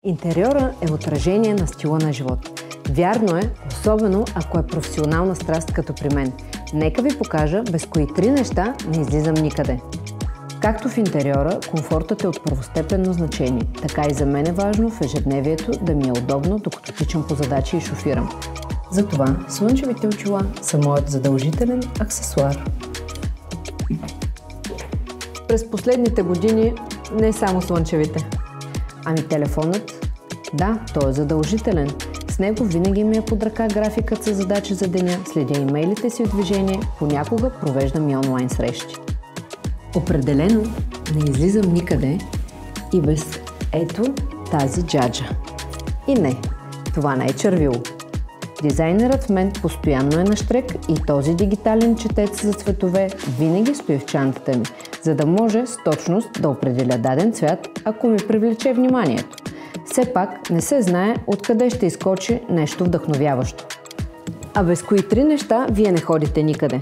Интериора е отражение на стила на живот. Вярно е, особено ако е професионална страст като при мен. Нека ви покажа, без кои 3 неща не излизам никъде. Както в интериора, комфортът е от първостепенно значение. Така и за мен е важно в ежедневието да ми е удобно, докато тичам по задачи и шофирам. Затова слънчевите очила са моят задължителен аксесуар. През последните години не само слънчевите. Ами телефонът? Да, той е задължителен. С него винаги ми е под ръка графикът със задачи за деня, следя имейлите си в движение, понякога провеждам и онлайн срещи. Определено не излизам никъде и без ето тази джаджа. И не, това не е червило. Дизайнерът в мен постоянно е на щрек и този дигитален четец за цветове винаги стои в чантата ми, за да може с точност да определя даден цвят, ако ми привлече вниманието. Все пак не се знае откъде ще изкочи нещо вдъхновяващо. А без кои 3 неща вие не ходите никъде?